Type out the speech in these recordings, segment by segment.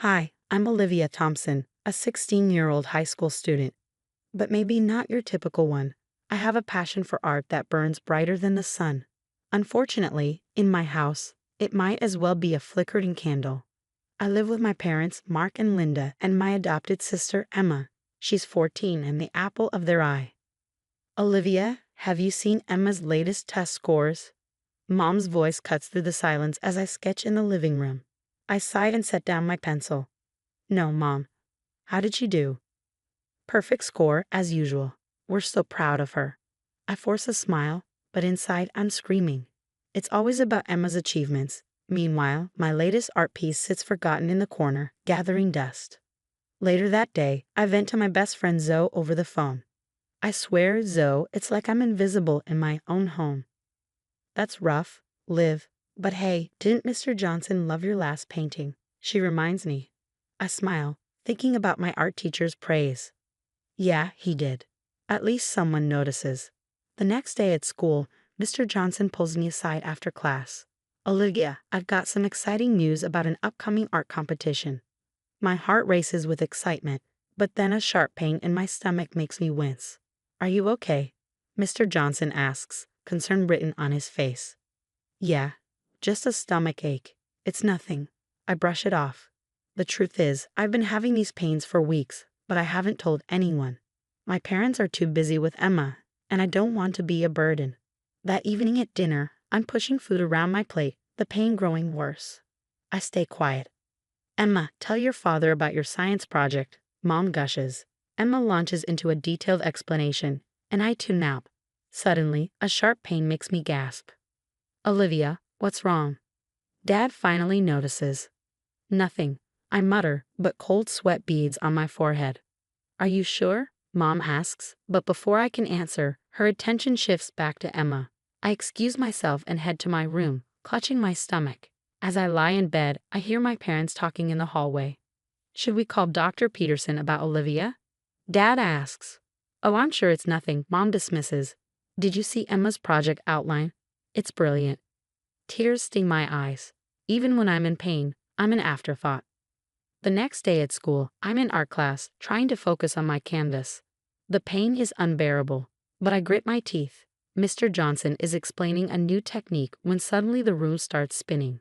Hi, I'm Olivia Thompson, a 16-year-old high school student. But maybe not your typical one. I have a passion for art that burns brighter than the sun. Unfortunately, in my house, it might as well be a flickering candle. I live with my parents, Mark and Linda, and my adopted sister, Emma. She's 14 and the apple of their eye. Olivia, have you seen Emma's latest test scores? Mom's voice cuts through the silence as I sketch in the living room. I sighed and set down my pencil. No, Mom. How did she do? Perfect score, as usual. We're so proud of her. I force a smile, but inside I'm screaming. It's always about Emma's achievements. Meanwhile, my latest art piece sits forgotten in the corner, gathering dust. Later that day, I vent to my best friend Zoe over the phone. I swear, Zoe, it's like I'm invisible in my own home. That's rough, Liv. But hey, didn't Mr. Johnson love your last painting? She reminds me. I smile, thinking about my art teacher's praise. Yeah, he did. At least someone notices. The next day at school, Mr. Johnson pulls me aside after class. Olivia, I've got some exciting news about an upcoming art competition. My heart races with excitement, but then a sharp pain in my stomach makes me wince. Are you okay? Mr. Johnson asks, concern written on his face. Yeah, just a stomach ache. It's nothing. I brush it off. The truth is, I've been having these pains for weeks, but I haven't told anyone. My parents are too busy with Emma, and I don't want to be a burden. That evening at dinner, I'm pushing food around my plate, the pain growing worse. I stay quiet. Emma, tell your father about your science project, Mom gushes. Emma launches into a detailed explanation, and I tune out. Suddenly, a sharp pain makes me gasp. Olivia, what's wrong? Dad finally notices. Nothing, I mutter, but cold sweat beads on my forehead. Are you sure? Mom asks, but before I can answer, her attention shifts back to Emma. I excuse myself and head to my room, clutching my stomach. As I lie in bed, I hear my parents talking in the hallway. Should we call Dr. Peterson about Olivia? Dad asks. Oh, I'm sure it's nothing, Mom dismisses. Did you see Emma's project outline? It's brilliant. Tears sting my eyes. Even when I'm in pain, I'm an afterthought. The next day at school, I'm in art class, trying to focus on my canvas. The pain is unbearable, but I grit my teeth. Mr. Johnson is explaining a new technique when suddenly the room starts spinning.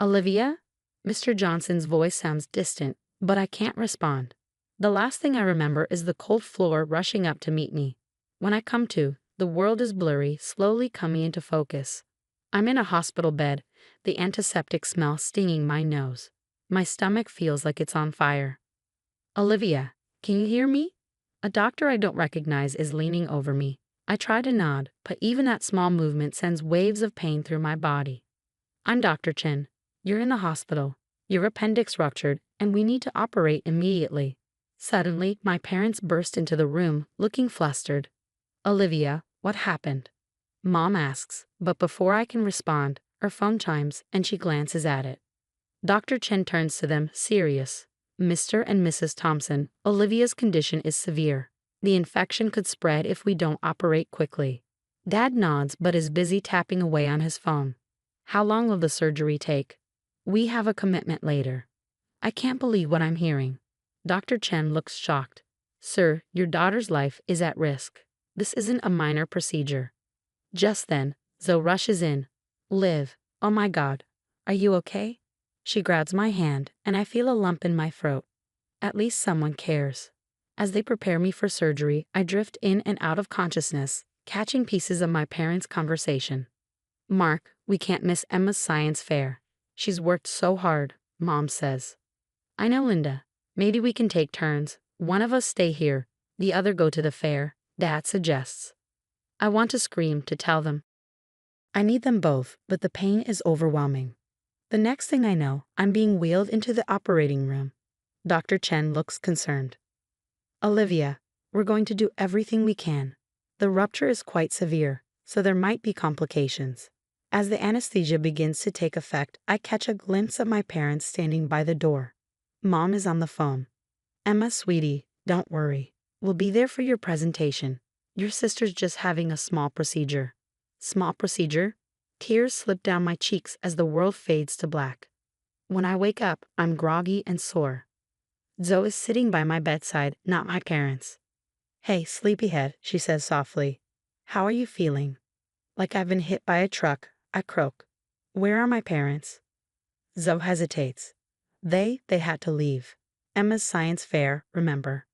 Olivia? Mr. Johnson's voice sounds distant, but I can't respond. The last thing I remember is the cold floor rushing up to meet me. When I come to, the world is blurry, slowly coming into focus. I'm in a hospital bed, the antiseptic smell stinging my nose. My stomach feels like it's on fire. Olivia, can you hear me? A doctor I don't recognize is leaning over me. I try to nod, but even that small movement sends waves of pain through my body. I'm Dr. Chen. You're in the hospital. Your appendix ruptured, and we need to operate immediately. Suddenly, my parents burst into the room, looking flustered. Olivia, what happened? Mom asks, but before I can respond, her phone chimes, and she glances at it. Dr. Chen turns to them, serious. Mr. and Mrs. Thompson, Olivia's condition is severe. The infection could spread if we don't operate quickly. Dad nods but is busy tapping away on his phone. How long will the surgery take? We have a commitment later. I can't believe what I'm hearing. Dr. Chen looks shocked. Sir, your daughter's life is at risk. This isn't a minor procedure. Just then, Zoe rushes in. Liv, oh my God, are you okay? She grabs my hand, and I feel a lump in my throat. At least someone cares. As they prepare me for surgery, I drift in and out of consciousness, catching pieces of my parents' conversation. Mark, we can't miss Emma's science fair. She's worked so hard, Mom says. I know, Linda. Maybe we can take turns. One of us stay here, the other go to the fair, Dad suggests. I want to scream to tell them. I need them both, but the pain is overwhelming. The next thing I know, I'm being wheeled into the operating room. Dr. Chen looks concerned. Olivia, we're going to do everything we can. The rupture is quite severe, so there might be complications. As the anesthesia begins to take effect, I catch a glimpse of my parents standing by the door. Mom is on the phone. Emma, sweetie, don't worry. We'll be there for your presentation. Your sister's just having a small procedure. Small procedure? Tears slip down my cheeks as the world fades to black. When I wake up, I'm groggy and sore. Zoe is sitting by my bedside, not my parents. Hey, sleepyhead, she says softly. How are you feeling? Like I've been hit by a truck, I croak. Where are my parents? Zoe hesitates. They had to leave. Emma's science fair, remember.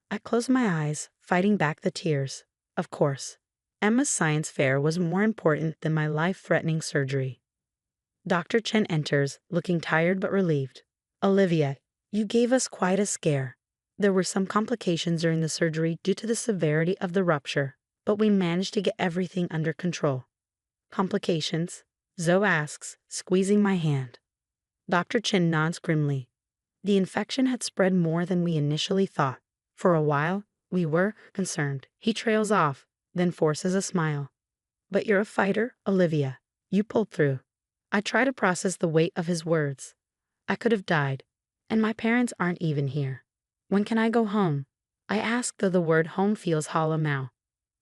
I close my eyes, fighting back the tears. Of course. Emma's science fair was more important than my life-threatening surgery. Dr. Chen enters, looking tired but relieved. Olivia, you gave us quite a scare. There were some complications during the surgery due to the severity of the rupture, but we managed to get everything under control. Complications? Zoe asks, squeezing my hand. Dr. Chen nods grimly. The infection had spread more than we initially thought. For a while, we were concerned. He trails off, then forces a smile. But you're a fighter, Olivia. You pulled through. I try to process the weight of his words. I could have died, and my parents aren't even here. When can I go home? I ask, though the word home feels hollow now.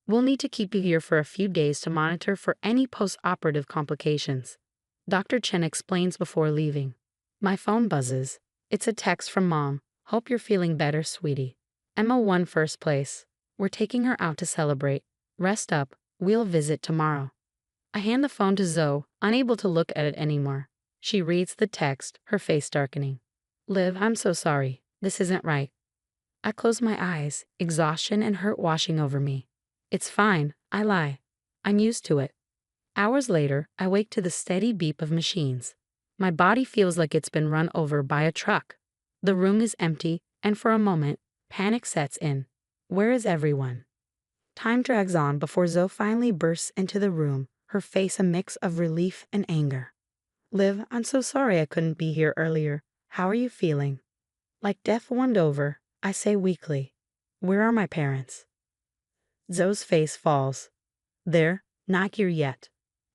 We'll need to keep you here for a few days to monitor for any post-operative complications. Dr. Chen explains before leaving. My phone buzzes. It's a text from Mom. Hope you're feeling better, sweetie. Emma won first place. We're taking her out to celebrate. Rest up. We'll visit tomorrow. I hand the phone to Zoe, unable to look at it anymore. She reads the text, her face darkening. Liv, I'm so sorry. This isn't right. I close my eyes, exhaustion and hurt washing over me. It's fine, I lie. I'm used to it. Hours later, I wake to the steady beep of machines. My body feels like it's been run over by a truck. The room is empty, and for a moment, panic sets in. Where is everyone? Time drags on before Zoe finally bursts into the room, her face a mix of relief and anger. Liv, I'm so sorry I couldn't be here earlier. How are you feeling? Like death warmed over, I say weakly. Where are my parents? Zoe's face falls. They're not here yet.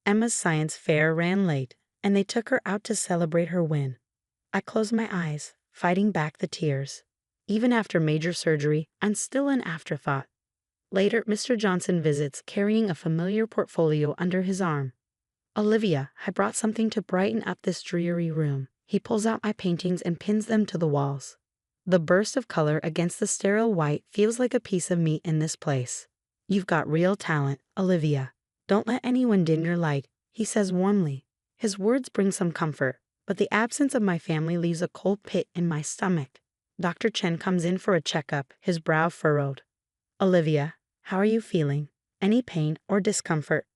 Emma's science fair ran late, and they took her out to celebrate her win. I close my eyes, fighting back the tears. Even after major surgery, I'm still an afterthought. Later, Mr. Johnson visits, carrying a familiar portfolio under his arm. Olivia, I brought something to brighten up this dreary room. He pulls out my paintings and pins them to the walls. The burst of color against the sterile white feels like a piece of meat in this place. You've got real talent, Olivia. Don't let anyone dim your light, he says warmly. His words bring some comfort, but the absence of my family leaves a cold pit in my stomach. Dr. Chen comes in for a checkup, his brow furrowed. Olivia, how are you feeling? Any pain or discomfort?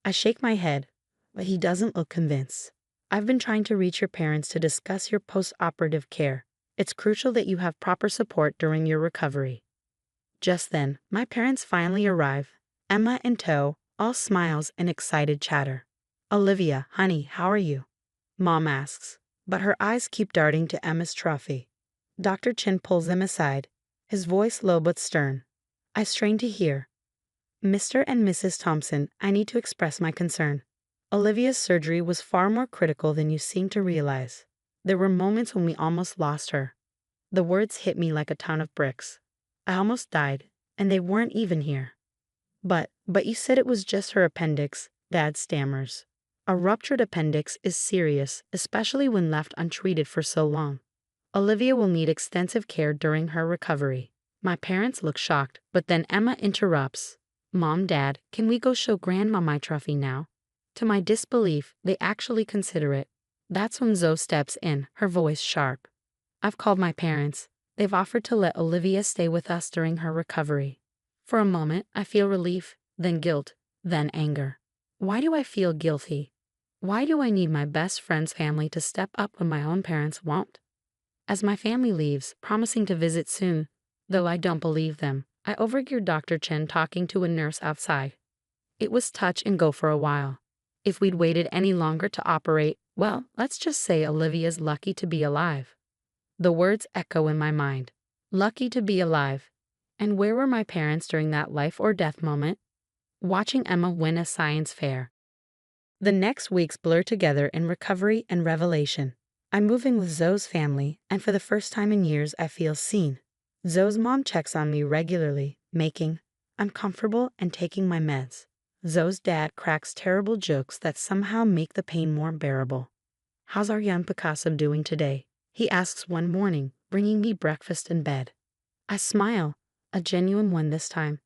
I shake my head, but he doesn't look convinced. I've been trying to reach your parents to discuss your post-operative care. It's crucial that you have proper support during your recovery. Just then, my parents finally arrive, Emma in tow, all smiles and excited chatter. Olivia, honey, how are you? Mom asks, but her eyes keep darting to Emma's trophy. Dr. Chen pulls them aside, his voice low but stern. I strain to hear. Mr. and Mrs. Thompson, I need to express my concern. Olivia's surgery was far more critical than you seem to realize. There were moments when we almost lost her. The words hit me like a ton of bricks. I almost died, and they weren't even here. But you said it was just her appendix, Dad stammers. A ruptured appendix is serious, especially when left untreated for so long. Olivia will need extensive care during her recovery. My parents look shocked, but then Emma interrupts. Mom, Dad, can we go show Grandma my trophy now? To my disbelief, they actually consider it. That's when Zoe steps in, her voice sharp. I've called my parents. They've offered to let Olivia stay with us during her recovery. For a moment, I feel relief, then guilt, then anger. Why do I feel guilty? Why do I need my best friend's family to step up when my own parents won't? As my family leaves, promising to visit soon, though I don't believe them, I overhear Dr. Chen talking to a nurse outside. It was touch and go for a while. If we'd waited any longer to operate, well, let's just say Olivia's lucky to be alive. The words echo in my mind. Lucky to be alive. And where were my parents during that life or death moment? Watching Emma win a science fair. The next weeks blur together in recovery and revelation. I'm moving with Zoe's family, and for the first time in years I feel seen. Zoe's mom checks on me regularly, making I'm comfortable and taking my meds. Zoe's dad cracks terrible jokes that somehow make the pain more bearable. "How's our young Picasso doing today?" he asks one morning, bringing me breakfast in bed. I smile, a genuine one this time.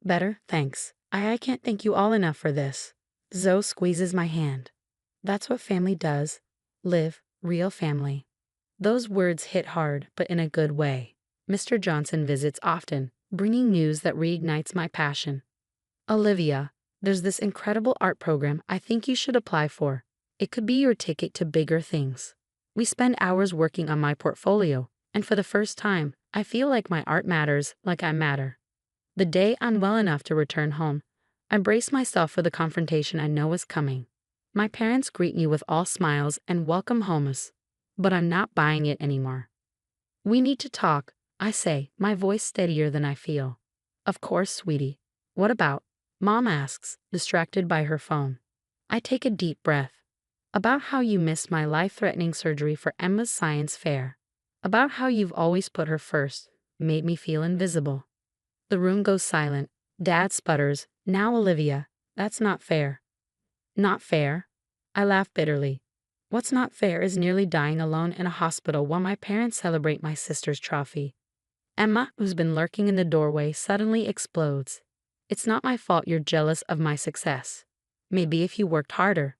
"Better, thanks. I can't thank you all enough for this." Zoe squeezes my hand. "That's what family does. Live, real family." Those words hit hard, but in a good way. Mr. Johnson visits often, bringing news that reignites my passion. "Olivia, there's this incredible art program I think you should apply for. It could be your ticket to bigger things." We spend hours working on my portfolio, and for the first time, I feel like my art matters, like I matter. The day I'm well enough to return home, I brace myself for the confrontation I know is coming. My parents greet me with all smiles and welcome homes, but I'm not buying it anymore. "We need to talk," I say, my voice steadier than I feel. "Of course, sweetie. What about?" Mom asks, distracted by her phone. I take a deep breath. "About how you missed my life-threatening surgery for Emma's science fair. About how you've always put her first, made me feel invisible." The room goes silent. Dad sputters, "Now Olivia, that's not fair." "Not fair?" I laugh bitterly. What's not fair is nearly dying alone in a hospital while my parents celebrate my sister's trophy. Emma, who's been lurking in the doorway, suddenly explodes. "It's not my fault you're jealous of my success. Maybe if you worked harder."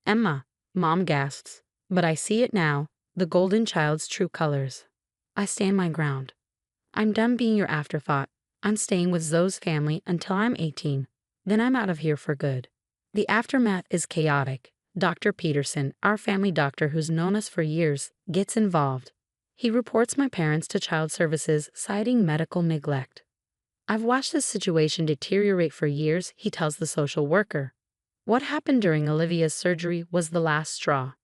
"Emma," Mom gasps, but I see it now, the golden child's true colors. I stand my ground. "I'm done being your afterthought. I'm staying with Zoe's family until I'm 18. Then I'm out of here for good." The aftermath is chaotic. Dr. Peterson, our family doctor who's known us for years, gets involved. He reports my parents to child services, citing medical neglect. "I've watched this situation deteriorate for years," he tells the social worker. What happened during Olivia's surgery was the last straw.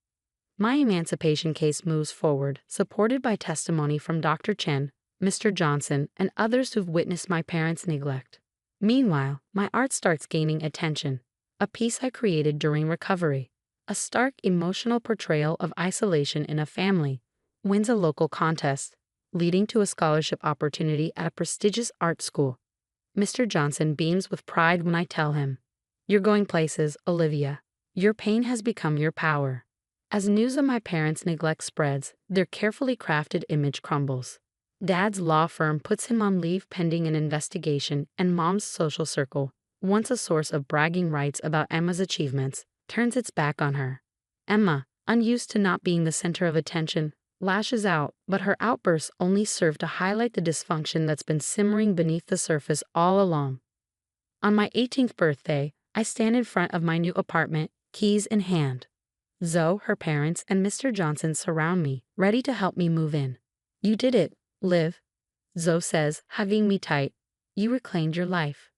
My emancipation case moves forward, supported by testimony from Dr. Chen, Mr. Johnson, and others who've witnessed my parents' neglect. Meanwhile, my art starts gaining attention. A piece I created during recovery, a stark emotional portrayal of isolation in a family, wins a local contest, leading to a scholarship opportunity at a prestigious art school. Mr. Johnson beams with pride when I tell him, "You're going places, Olivia. Your pain has become your power." As news of my parents' neglect spreads, their carefully crafted image crumbles. Dad's law firm puts him on leave pending an investigation, and Mom's social circle, once a source of bragging rights about Emma's achievements, turns its back on her. Emma, unused to not being the center of attention, lashes out, but her outbursts only serve to highlight the dysfunction that's been simmering beneath the surface all along. On my 18th birthday, I stand in front of my new apartment, keys in hand. Zoe, her parents, and Mr. Johnson surround me, ready to help me move in. "You did it, Liv," Zoe says, hugging me tight. "You reclaimed your life."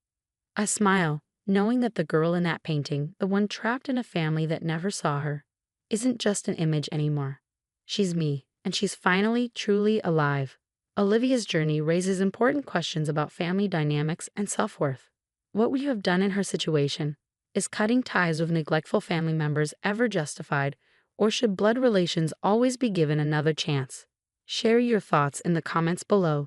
I smile, knowing that the girl in that painting, the one trapped in a family that never saw her, isn't just an image anymore. She's me, and she's finally, truly alive. Olivia's journey raises important questions about family dynamics and self-worth. What would you have done in her situation? Is cutting ties with neglectful family members ever justified, or should blood relations always be given another chance? Share your thoughts in the comments below.